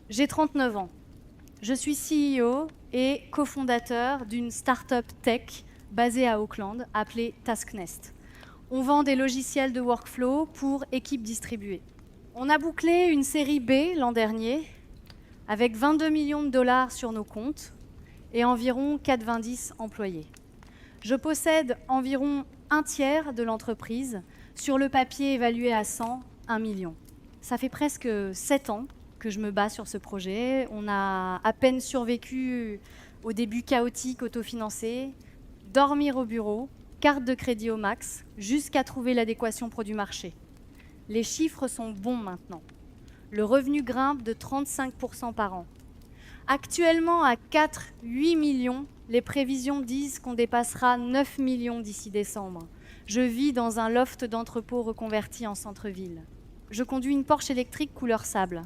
J'ai 39 ans. Je suis CEO et cofondateur d'une start-up tech basée à Auckland appelée TaskNest. On vend des logiciels de workflow pour équipes distribuées. On a bouclé une série B l'an dernier avec 22 millions de dollars sur nos comptes et environ 90 employés. Je possède environ un tiers de l'entreprise, sur le papier évalué à 100, 1 million. Ça fait presque 7 ans que je me bats sur ce projet. On a à peine survécu au début chaotique, autofinancé, dormir au bureau, carte de crédit au max, jusqu'à trouver l'adéquation produit-marché. Les chiffres sont bons maintenant. Le revenu grimpe de 35% par an. Actuellement à 4-8 millions, les prévisions disent qu'on dépassera 9 millions d'ici décembre. Je vis dans un loft d'entrepôt reconverti en centre-ville. Je conduis une Porsche électrique couleur sable.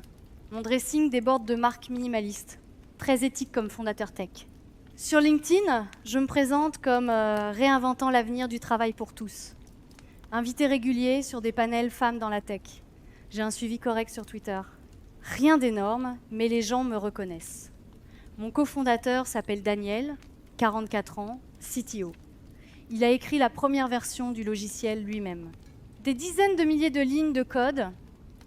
Mon dressing déborde de marques minimalistes, très éthique comme fondateur tech. Sur LinkedIn, je me présente comme réinventant l'avenir du travail pour tous. Invité régulier sur des panels femmes dans la tech. J'ai un suivi correct sur Twitter. Rien d'énorme, mais les gens me reconnaissent. Mon cofondateur s'appelle Daniel, 44 ans, CTO. Il a écrit la première version du logiciel lui-même. Des dizaines de milliers de lignes de code,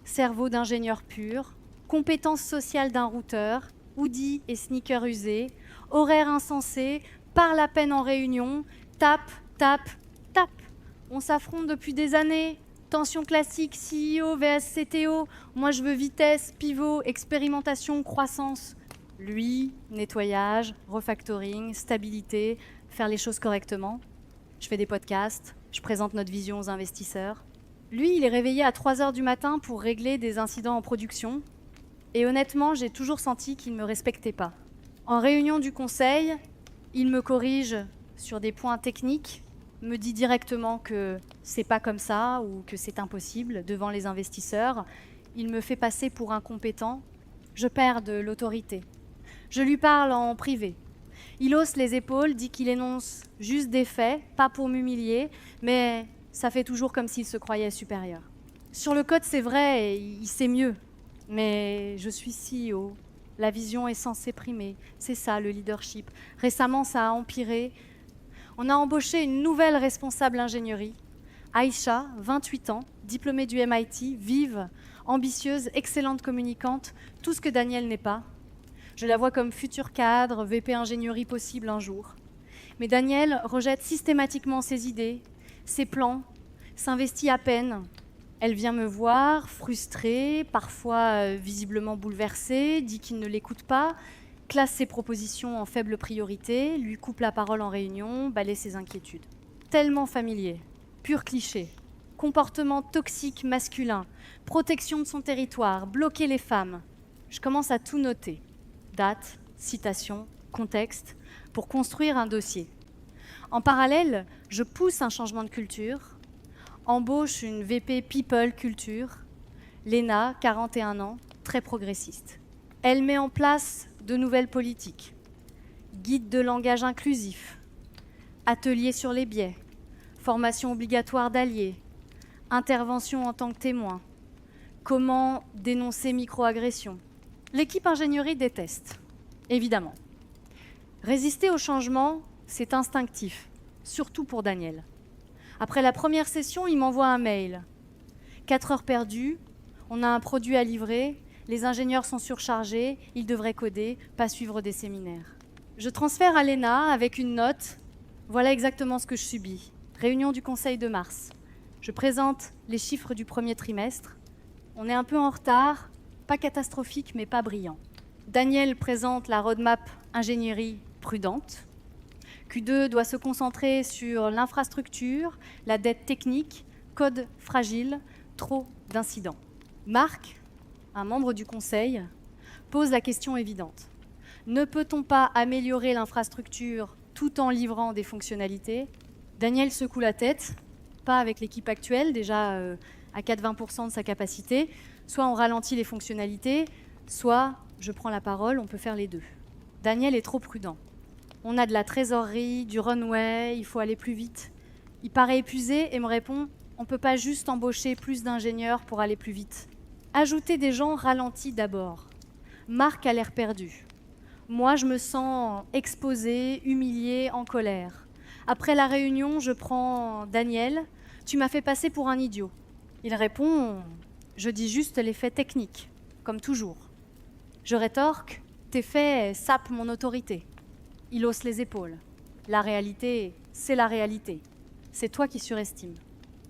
cerveau d'ingénieur pur, compétences sociales d'un routeur, hoodie et sneakers usés, horaires insensés, parle à peine en réunion, tape, tape, tape. On s'affronte depuis des années. Tension classique, CEO vs CTO. Moi, je veux vitesse, pivot, expérimentation, croissance. Lui, nettoyage, refactoring, stabilité, faire les choses correctement. Je fais des podcasts, je présente notre vision aux investisseurs. Lui, il est réveillé à 3 heures du matin pour régler des incidents en production. Et honnêtement, j'ai toujours senti qu'il ne me respectait pas. En réunion du conseil, il me corrige sur des points techniques, me dit directement que c'est pas comme ça ou que c'est impossible devant les investisseurs. Il me fait passer pour incompétent. Je perds de l'autorité. Je lui parle en privé. Il hausse les épaules, dit qu'il énonce juste des faits, pas pour m'humilier, mais ça fait toujours comme s'il se croyait supérieur. Sur le code, c'est vrai, il sait mieux, mais je suis CEO. La vision est censée primer. C'est ça, le leadership. Récemment, ça a empiré. On a embauché une nouvelle responsable ingénierie, Aïcha, 28 ans, diplômée du MIT, vive, ambitieuse, excellente communicante, tout ce que Daniel n'est pas. Je la vois comme futur cadre, VP ingénierie possible un jour. Mais Daniel rejette systématiquement ses idées, ses plans, s'investit à peine. Elle vient me voir, frustrée, parfois visiblement bouleversée, dit qu'il ne l'écoute pas, classe ses propositions en faible priorité, lui coupe la parole en réunion, balaie ses inquiétudes. Tellement familier, pur cliché. Comportement toxique masculin, protection de son territoire, bloquer les femmes. Je commence à tout noter. Date, citation, contexte, pour construire un dossier. En parallèle, je pousse un changement de culture, embauche une VP People Culture, Léna, 41 ans, très progressiste. Elle met en place de nouvelles politiques, guide de langage inclusif, atelier sur les biais, formation obligatoire d'alliés, intervention en tant que témoin, comment dénoncer microagression. L'équipe ingénierie déteste, évidemment. Résister au changement, c'est instinctif, surtout pour Daniel. Après la première session, il m'envoie un mail. 4 heures perdues, on a un produit à livrer, les ingénieurs sont surchargés, ils devraient coder, pas suivre des séminaires. Je transfère à Léna avec une note. Voilà exactement ce que je subis. Réunion du conseil de mars. Je présente les chiffres du premier trimestre. On est un peu en retard, pas catastrophique mais pas brillant. Daniel présente la roadmap ingénierie prudente. Q2 doit se concentrer sur l'infrastructure, la dette technique, code fragile, trop d'incidents. Marc, un membre du conseil, pose la question évidente. Ne peut-on pas améliorer l'infrastructure tout en livrant des fonctionnalités ? Daniel secoue la tête, pas avec l'équipe actuelle, déjà à 80% de sa capacité. Soit on ralentit les fonctionnalités, soit je prends la parole, on peut faire les deux. Daniel est trop prudent. On a de la trésorerie, du runway, il faut aller plus vite. Il paraît épuisé et me répond « On ne peut pas juste embaucher plus d'ingénieurs pour aller plus vite. Ajouter des gens ralentit d'abord. Marc a l'air perdu. Moi, je me sens exposée, humiliée, en colère. Après la réunion, je prends Daniel. Tu m'as fait passer pour un idiot. Il répond, je dis juste les faits techniques, comme toujours. Je rétorque, tes faits sapent mon autorité. Il hausse les épaules. La réalité, c'est la réalité. C'est toi qui surestimes.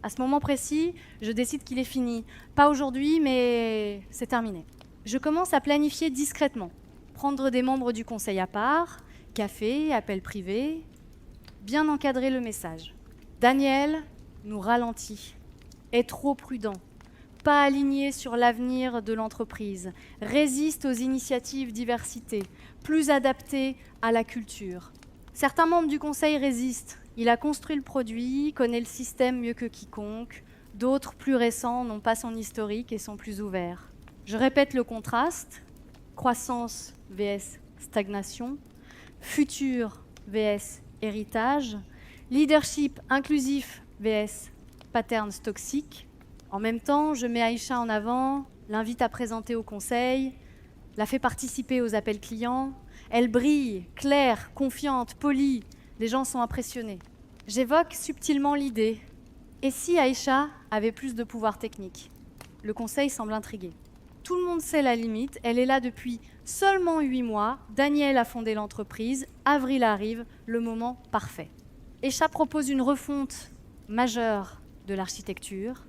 À ce moment précis, je décide qu'il est fini. Pas aujourd'hui, mais c'est terminé. Je commence à planifier discrètement. Prendre des membres du conseil à part, café, appel privé, bien encadrer le message. Daniel nous ralentit, est trop prudent, pas aligné sur l'avenir de l'entreprise, résiste aux initiatives diversité, plus adapté à la culture. Certains membres du conseil résistent. Il a construit le produit, connaît le système mieux que quiconque. D'autres, plus récents, n'ont pas son historique et sont plus ouverts. Je répète le contraste. Croissance vs stagnation, futur vs héritage, leadership inclusif vs patterns toxiques. En même temps, je mets Aïcha en avant, l'invite à présenter au conseil, la fait participer aux appels clients. Elle brille, claire, confiante, polie. Les gens sont impressionnés. J'évoque subtilement l'idée. Et si Aïcha avait plus de pouvoir technique? Le conseil semble intrigué. Tout le monde sait la limite, elle est là depuis seulement 8 mois, Daniel a fondé l'entreprise, avril arrive, le moment parfait. Aïcha propose une refonte majeure de l'architecture,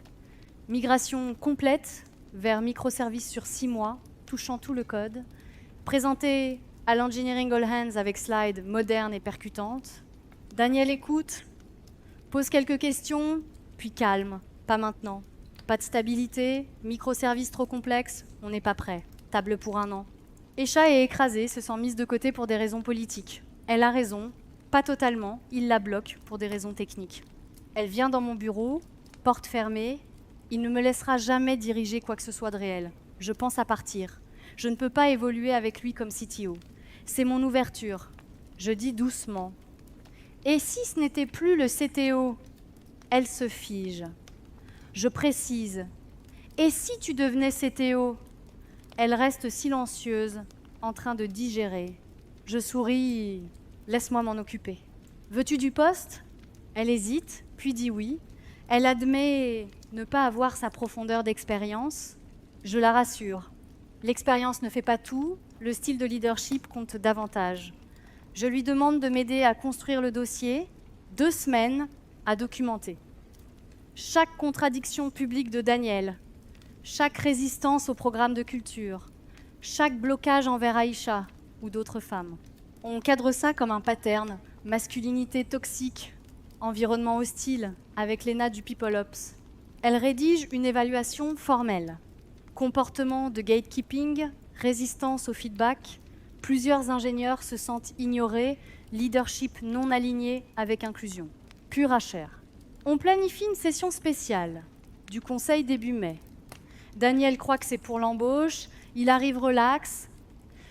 migration complète vers microservices sur 6 mois, touchant tout le code, présentée à l'Engineering All Hands avec slides modernes et percutantes. Daniel écoute, pose quelques questions, puis calme, pas maintenant. Pas de stabilité, microservices trop complexes, on n'est pas prêt. Table pour 1 an. Aïcha est écrasée, se sent mise de côté pour des raisons politiques. Elle a raison, pas totalement, il la bloque pour des raisons techniques. Elle vient dans mon bureau, porte fermée, il ne me laissera jamais diriger quoi que ce soit de réel. Je pense à partir. Je ne peux pas évoluer avec lui comme CTO. C'est mon ouverture. Je dis doucement. Et si ce n'était plus le CTO? Elle se fige. Je précise. Et si tu devenais CTO? Elle reste silencieuse, en train de digérer. Je souris. Laisse-moi m'en occuper. Veux-tu du poste? Elle hésite, puis dit oui. Elle admet ne pas avoir sa profondeur d'expérience. Je la rassure. L'expérience ne fait pas tout, le style de leadership compte davantage. Je lui demande de m'aider à construire le dossier, 2 semaines à documenter. Chaque contradiction publique de Daniel, chaque résistance au programme de culture, chaque blocage envers Aïcha ou d'autres femmes. On cadre ça comme un pattern, masculinité toxique, environnement hostile, avec Léna du People Ops. Elle rédige une évaluation formelle. Comportement de gatekeeping, résistance au feedback, plusieurs ingénieurs se sentent ignorés, leadership non aligné avec inclusion. Pure à chair. On planifie une session spéciale du conseil début mai. Daniel croit que c'est pour l'embauche, il arrive relax.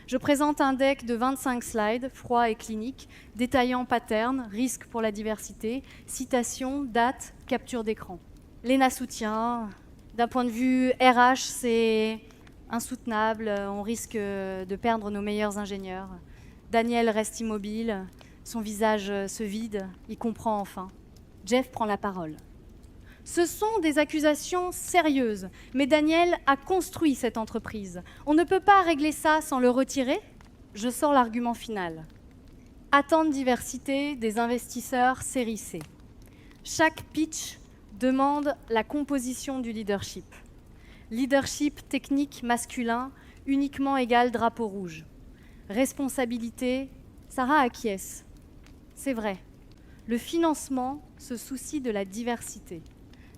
Je présente un deck de 25 slides, froid et clinique, détaillant pattern, risque pour la diversité, citation, date, capture d'écran. Léna soutient. D'un point de vue RH, c'est insoutenable, on risque de perdre nos meilleurs ingénieurs. Daniel reste immobile, son visage se vide, il comprend enfin. Jeff prend la parole. Ce sont des accusations sérieuses, mais Daniel a construit cette entreprise. On ne peut pas régler ça sans le retirer. Je sors l'argument final. Attente diversité des investisseurs série C. Chaque pitch demande la composition du leadership. Leadership technique masculin, uniquement égal drapeau rouge. Responsabilité, Sarah acquiesce. C'est vrai. Le financement se soucie de la diversité.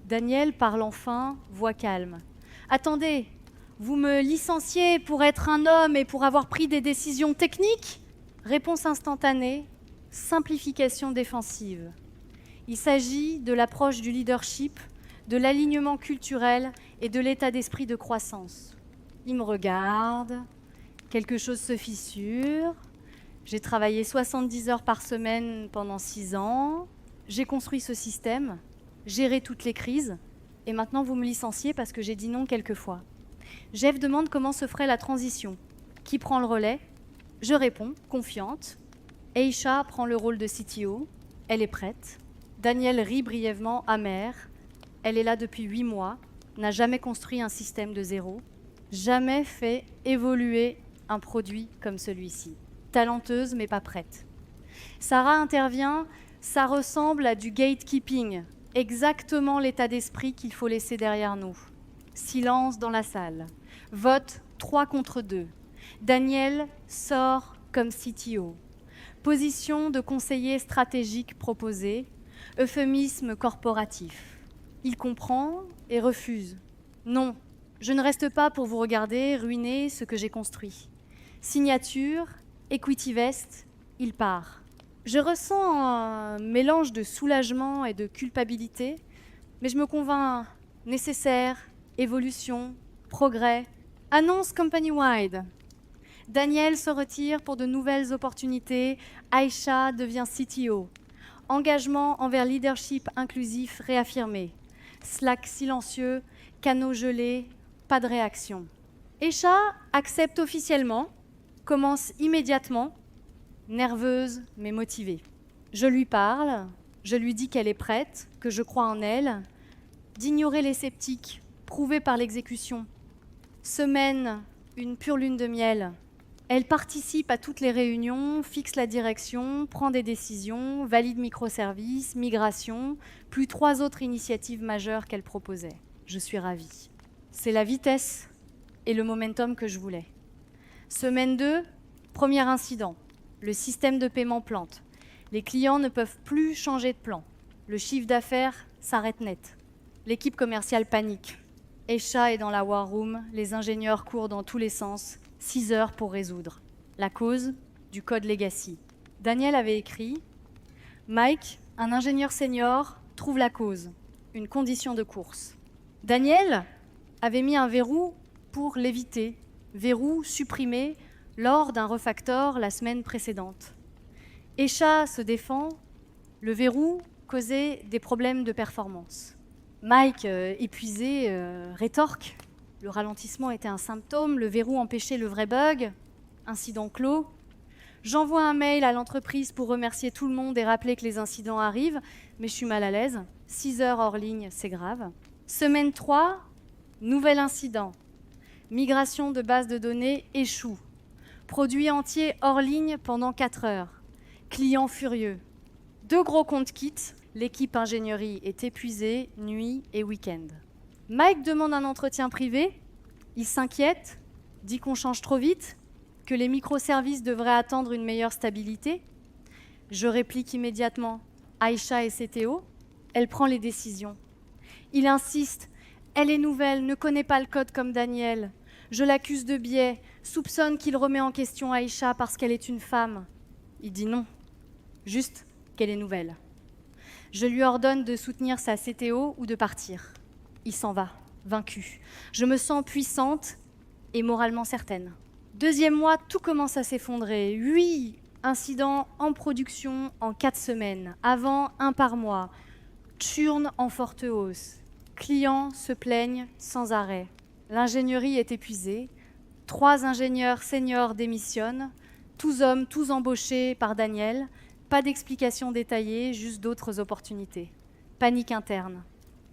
Daniel parle enfin, voix calme. Attendez, vous me licenciez pour être un homme et pour avoir pris des décisions techniques? Réponse instantanée, simplification défensive. Il s'agit de l'approche du leadership, de l'alignement culturel et de l'état d'esprit de croissance. Il me regarde, quelque chose se fissure. J'ai travaillé 70 heures par semaine pendant 6 ans. J'ai construit ce système, géré toutes les crises. Et maintenant, vous me licenciez parce que j'ai dit non quelques fois. Jeff demande comment se ferait la transition. Qui prend le relais? Je réponds, confiante. Aisha prend le rôle de CTO. Elle est prête. Daniel rit brièvement, amer. Elle est là depuis 8 mois, n'a jamais construit un système de zéro, jamais fait évoluer un produit comme celui-ci. Talenteuse mais pas prête. Sarah intervient, ça ressemble à du gatekeeping, exactement l'état d'esprit qu'il faut laisser derrière nous. Silence dans la salle. Vote 3 contre 2. Daniel sort comme CTO. Position de conseiller stratégique proposée, euphémisme corporatif. Il comprend et refuse. Non, je ne reste pas pour vous regarder ruiner ce que j'ai construit. Signature, equity vest, il part. Je ressens un mélange de soulagement et de culpabilité, mais je me convainc nécessaire, évolution, progrès. Annonce company-wide. Daniel se retire pour de nouvelles opportunités. Aisha devient CTO. Engagement envers leadership inclusif réaffirmé. Slack silencieux, canaux gelés, pas de réaction. Aisha accepte officiellement, commence immédiatement, nerveuse mais motivée. Je lui parle, je lui dis qu'elle est prête, que je crois en elle, d'ignorer les sceptiques, prouvé par l'exécution. Semaine, une pure lune de miel. Elle participe à toutes les réunions, fixe la direction, prend des décisions, valide microservices, migration, plus 3 autres initiatives majeures qu'elle proposait. Je suis ravie. C'est la vitesse et le momentum que je voulais. Semaine 2, premier incident. Le système de paiement plante. Les clients ne peuvent plus changer de plan. Le chiffre d'affaires s'arrête net. L'équipe commerciale panique. Aisha est dans la war room, les ingénieurs courent dans tous les sens. 6 heures pour résoudre. La cause du code legacy. Daniel avait écrit « Mike, un ingénieur senior, trouve la cause, une condition de course. » Daniel avait mis un verrou pour l'éviter, verrou supprimé lors d'un refactor la semaine précédente. Aisha se défend, le verrou causait des problèmes de performance. Mike, épuisé, rétorque. Le ralentissement était un symptôme, le verrou empêchait le vrai bug. Incident clos. J'envoie un mail à l'entreprise pour remercier tout le monde et rappeler que les incidents arrivent, mais je suis mal à l'aise. 6 heures hors ligne, c'est grave. Semaine 3, nouvel incident. Migration de base de données échoue. Produit entier hors ligne pendant 4 heures. Client furieux. 2 gros comptes quittent. L'équipe ingénierie est épuisée, nuit et week-end. Mike demande un entretien privé. Il s'inquiète, dit qu'on change trop vite, que les microservices devraient attendre une meilleure stabilité. Je réplique immédiatement. Aisha est CTO. Elle prend les décisions. Il insiste. Elle est nouvelle, ne connaît pas le code comme Daniel. Je l'accuse de biais, soupçonne qu'il remet en question Aisha parce qu'elle est une femme. Il dit non, juste qu'elle est nouvelle. Je lui ordonne de soutenir sa CTO ou de partir. Il s'en va, vaincu. Je me sens puissante et moralement certaine. 2e mois, tout commence à s'effondrer. 8 incidents en production en 4 semaines. Avant, 1 par mois. Churn en forte hausse. Clients se plaignent sans arrêt. L'ingénierie est épuisée. 3 ingénieurs seniors démissionnent. Tous hommes, tous embauchés par Daniel. Pas d'explication détaillée, juste d'autres opportunités. Panique interne.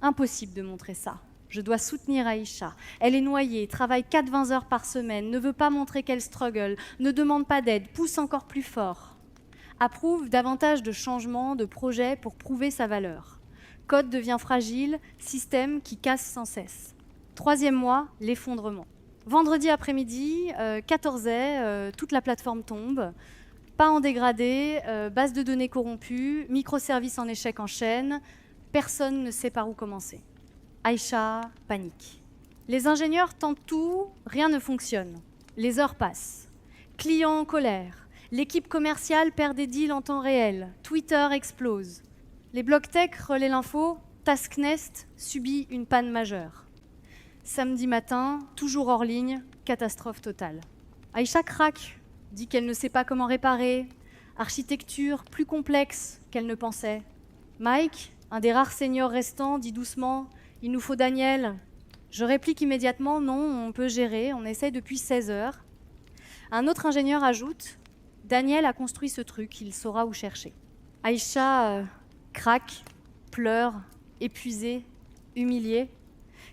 Impossible de montrer ça. Je dois soutenir Aisha. Elle est noyée, travaille 4-20 heures par semaine, ne veut pas montrer qu'elle struggle, ne demande pas d'aide, pousse encore plus fort. Approuve davantage de changements, de projets pour prouver sa valeur. Code devient fragile, système qui casse sans cesse. 3e mois, l'effondrement. Vendredi après-midi, 14h, toute la plateforme tombe. Pas en dégradé, base de données corrompue, microservices en échec en chaîne. Personne ne sait par où commencer. Aisha panique. Les ingénieurs tentent tout, rien ne fonctionne. Les heures passent. Clients en colère. L'équipe commerciale perd des deals en temps réel. Twitter explose. Les blocs tech relaient l'info. Tasknest subit une panne majeure. Samedi matin, toujours hors ligne, catastrophe totale. Aisha craque, dit qu'elle ne sait pas comment réparer. Architecture plus complexe qu'elle ne pensait. Mike, un des rares seniors restants, dit doucement « Il nous faut Daniel ». Je réplique immédiatement « Non, on peut gérer, on essaie depuis 16 heures ». Un autre ingénieur ajoute « Daniel a construit ce truc, il saura où chercher ». Aïcha craque, pleure, épuisée, humiliée.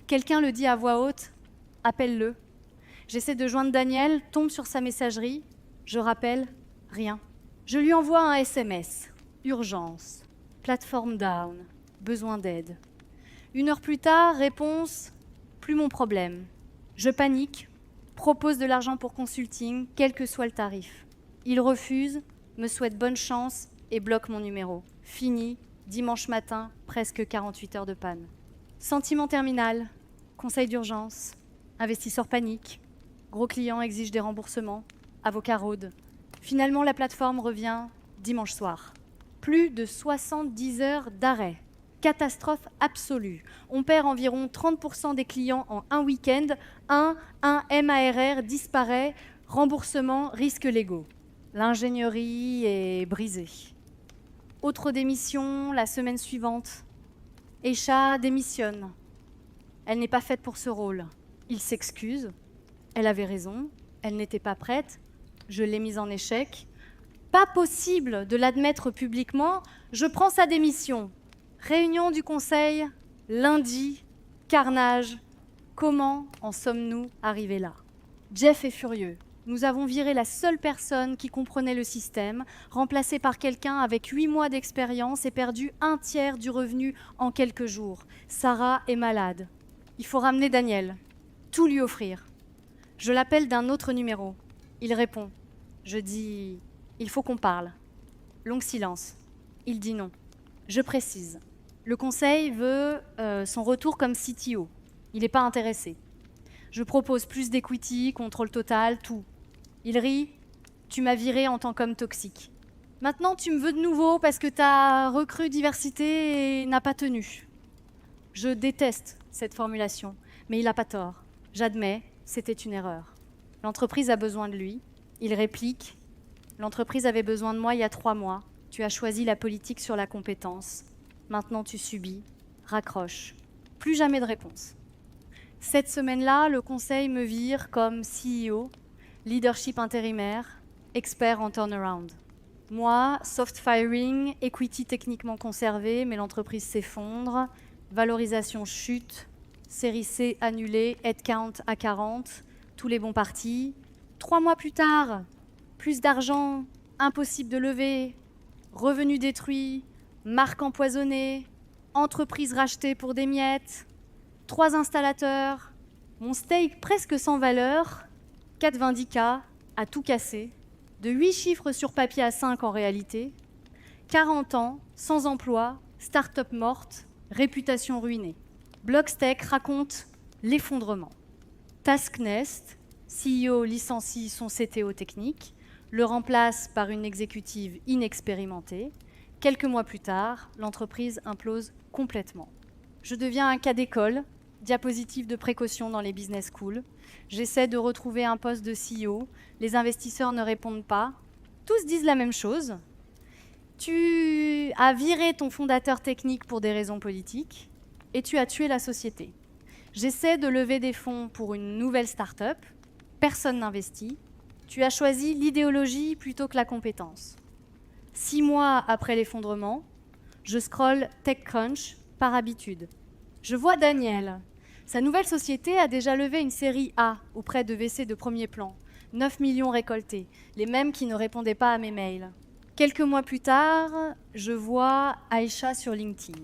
Quelqu'un le dit à voix haute « Appelle-le ». J'essaie de joindre Daniel, tombe sur sa messagerie. Je rappelle, rien. Je lui envoie un SMS. Urgence. Plateforme down. Besoin d'aide. 1 heure plus tard, réponse, plus mon problème. Je panique, propose de l'argent pour consulting, quel que soit le tarif. Il refuse, me souhaite bonne chance et bloque mon numéro. Fini, dimanche matin, presque 48 heures de panne. Sentiment terminal, conseil d'urgence, investisseur panique, gros client exige des remboursements, avocat rôde. Finalement, la plateforme revient dimanche soir. Plus de 70 heures d'arrêt. Catastrophe absolue. On perd environ 30% des clients en un week-end. Un MARR disparaît. Remboursement, risques légaux. L'ingénierie est brisée. Autre démission la semaine suivante. Aïcha démissionne. Elle n'est pas faite pour ce rôle. Il s'excuse. Elle avait raison. Elle n'était pas prête. Je l'ai mise en échec. Pas possible de l'admettre publiquement. Je prends sa démission. Réunion du conseil, lundi, carnage. Comment en sommes-nous arrivés là? Jeff est furieux. Nous avons viré la seule personne qui comprenait le système, remplacé par quelqu'un avec 8 mois d'expérience et perdu 1/3 du revenu en quelques jours. Sarah est malade. Il faut ramener Daniel. Tout lui offrir. Je l'appelle d'un autre numéro. Il répond. Je dis « Il faut qu'on parle ». Long silence. Il dit non. Je précise. Le conseil veut son retour comme CTO. Il n'est pas intéressé. Je propose plus d'equity, contrôle total, tout. Il rit. Tu m'as viré en tant qu'homme toxique. Maintenant, tu me veux de nouveau parce que ta recrue diversité n'a pas tenu. Je déteste cette formulation, mais il n'a pas tort. J'admets, c'était une erreur. L'entreprise a besoin de lui. Il réplique. L'entreprise avait besoin de moi il y a 3 mois. Tu as choisi la politique sur la compétence. Maintenant, tu subis. Raccroche. Plus jamais de réponse. Cette semaine-là, le conseil me vire comme CEO, leadership intérimaire, expert en turnaround. Moi, soft firing, equity techniquement conservé, mais l'entreprise s'effondre, valorisation chute, série C annulée, headcount à 40, tous les bons partis. 3 mois plus tard, plus d'argent, impossible de lever, revenus détruits, marque empoisonnée, entreprise rachetée pour des miettes, 3 installateurs, mon steak presque sans valeur, 90 K à tout casser, de 8 chiffres sur papier à 5 en réalité, 40 ans, sans emploi, start-up morte, réputation ruinée. Blockstack raconte l'effondrement. Tasknest, CEO licencie son CTO technique, le remplace par une exécutive inexpérimentée. Quelques mois plus tard, l'entreprise implose complètement. Je deviens un cas d'école, diapositive de précaution dans les business schools. J'essaie de retrouver un poste de CEO. Les investisseurs ne répondent pas. Tous disent la même chose. Tu as viré ton fondateur technique pour des raisons politiques et tu as tué la société. J'essaie de lever des fonds pour une nouvelle start-up. Personne n'investit. Tu as choisi l'idéologie plutôt que la compétence. 6 mois après l'effondrement, je scrolle TechCrunch par habitude. Je vois Daniel. Sa nouvelle société a déjà levé une série A auprès de VC de premier plan. 9 millions récoltés, les mêmes qui ne répondaient pas à mes mails. Quelques mois plus tard, je vois Aïcha sur LinkedIn.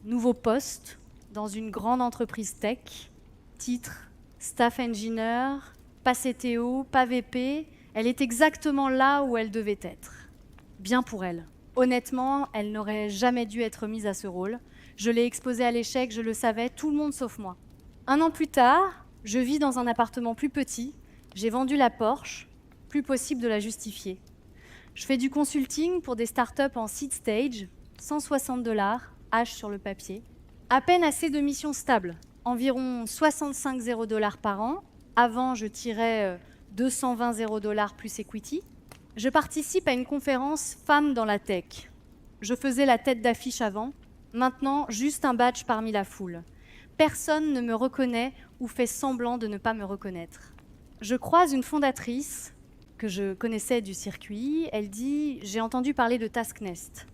Nouveau poste dans une grande entreprise tech. Titre Staff Engineer, pas CTO, pas VP. Elle est exactement là où elle devait être. Bien pour elle. Honnêtement, elle n'aurait jamais dû être mise à ce rôle. Je l'ai exposée à l'échec, je le savais, tout le monde sauf moi. 1 an plus tard, je vis dans un appartement plus petit. J'ai vendu la Porsche, plus possible de la justifier. Je fais du consulting pour des startups en seed stage, 160 $, H sur le papier. À peine assez de missions stables, environ 65 $0 par an. Avant, je tirais 220 $0 plus equity. Je participe à une conférence Femmes dans la tech. Je faisais la tête d'affiche avant, maintenant juste un badge parmi la foule. Personne ne me reconnaît ou fait semblant de ne pas me reconnaître. Je croise une fondatrice que je connaissais du circuit. Elle dit « J'ai entendu parler de Tasknest ».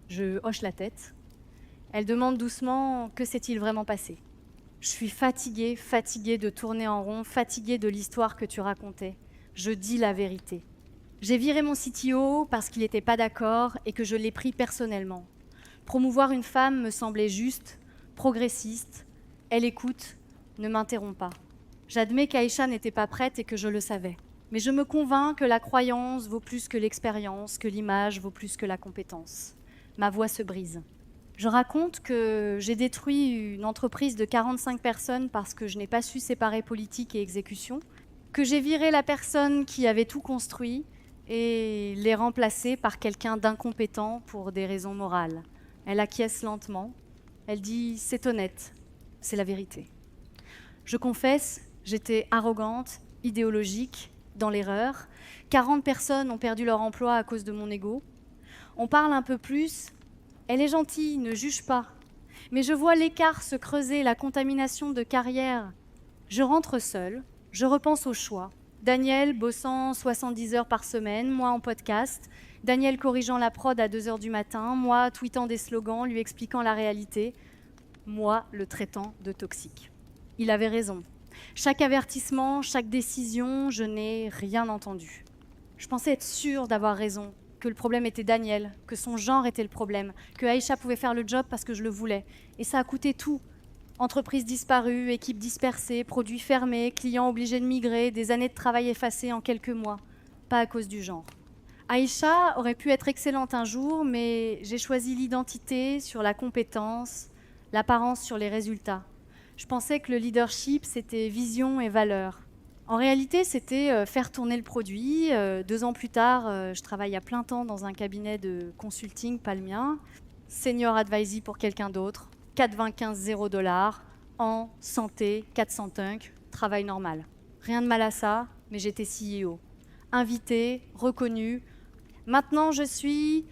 Je hoche la tête. Elle demande doucement « Que s'est-il vraiment passé ?» Je suis fatiguée de tourner en rond, fatiguée de l'histoire que tu racontais. Je dis la vérité. J'ai viré mon CTO parce qu'il n'était pas d'accord et que je l'ai pris personnellement. Promouvoir une femme me semblait juste, progressiste. Elle écoute, ne m'interrompt pas. J'admets qu'Aïcha n'était pas prête et que je le savais. Mais je me convainc que la croyance vaut plus que l'expérience, que l'image vaut plus que la compétence. Ma voix se brise. Je raconte que j'ai détruit une entreprise de 45 personnes parce que je n'ai pas su séparer politique et exécution, que j'ai viré la personne qui avait tout construit et l'ai remplacée par quelqu'un d'incompétent pour des raisons morales. Elle acquiesce lentement. Elle dit « C'est honnête, c'est la vérité ». Je confesse, j'étais arrogante, idéologique, dans l'erreur. 40 personnes ont perdu leur emploi à cause de mon ego. On parle un peu plus. Elle est gentille, ne juge pas. Mais je vois l'écart se creuser, la contamination de carrière. Je rentre seule, je repense au choix. Daniel bossant 70 heures par semaine, moi en podcast. Daniel corrigeant la prod à 2 heures du matin, moi tweetant des slogans, lui expliquant la réalité. Moi le traitant de toxique. Il avait raison. Chaque avertissement, chaque décision, je n'ai rien entendu. Je pensais être sûre d'avoir raison, que le problème était Daniel, que son genre était le problème, que Aïcha pouvait faire le job parce que je le voulais. Et ça a coûté tout. Entreprise disparue, équipe dispersée, produits fermés, clients obligés de migrer, des années de travail effacées en quelques mois. Pas à cause du genre. Aïcha aurait pu être excellente un jour, mais j'ai choisi l'identité sur la compétence, l'apparence sur les résultats. Je pensais que le leadership, c'était vision et valeur. En réalité, c'était faire tourner le produit. 2 ans plus tard, je travaille à plein temps dans un cabinet de consulting, pas le mien. Senior advisee pour quelqu'un d'autre. 4,25 $, en santé, 405, travail normal. Rien de mal à ça, mais j'étais CEO. Invitée, reconnue. Maintenant, je suis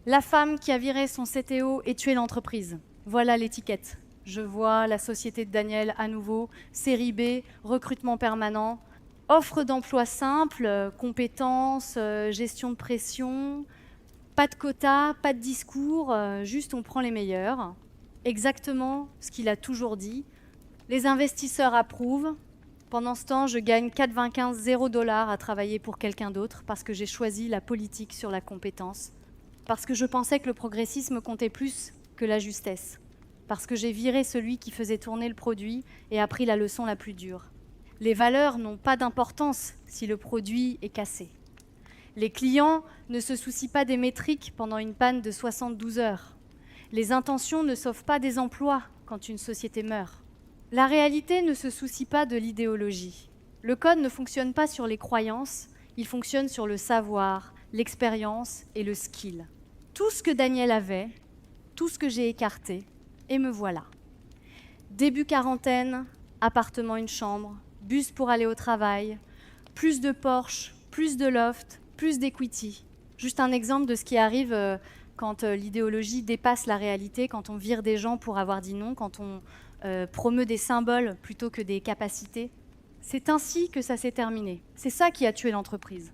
la femme qui a viré son CTO et tué l'entreprise. Voilà l'étiquette. Je vois la société de Daniel à nouveau, série B, recrutement permanent, offre d'emploi simple, compétences, gestion de pression, pas de quota, pas de discours, juste on prend les meilleurs. Exactement ce qu'il a toujours dit. Les investisseurs approuvent. Pendant ce temps, je gagne 4,25 $, à travailler pour quelqu'un d'autre parce que j'ai choisi la politique sur la compétence, parce que je pensais que le progressisme comptait plus que la justesse, parce que j'ai viré celui qui faisait tourner le produit et appris la leçon la plus dure. Les valeurs n'ont pas d'importance si le produit est cassé. Les clients ne se soucient pas des métriques pendant une panne de 72 heures. Les intentions ne sauvent pas des emplois quand une société meurt. La réalité ne se soucie pas de l'idéologie. Le code ne fonctionne pas sur les croyances, il fonctionne sur le savoir, l'expérience et le skill. Tout ce que Daniel avait, tout ce que j'ai écarté, et me voilà. Début quarantaine, appartement une chambre, bus pour aller au travail, plus de Porsche, plus de loft, plus d'equity. Juste un exemple de ce qui arrive quand l'idéologie dépasse la réalité, quand on vire des gens pour avoir dit non, quand on promeut des symboles plutôt que des capacités. C'est ainsi que ça s'est terminé. C'est ça qui a tué l'entreprise.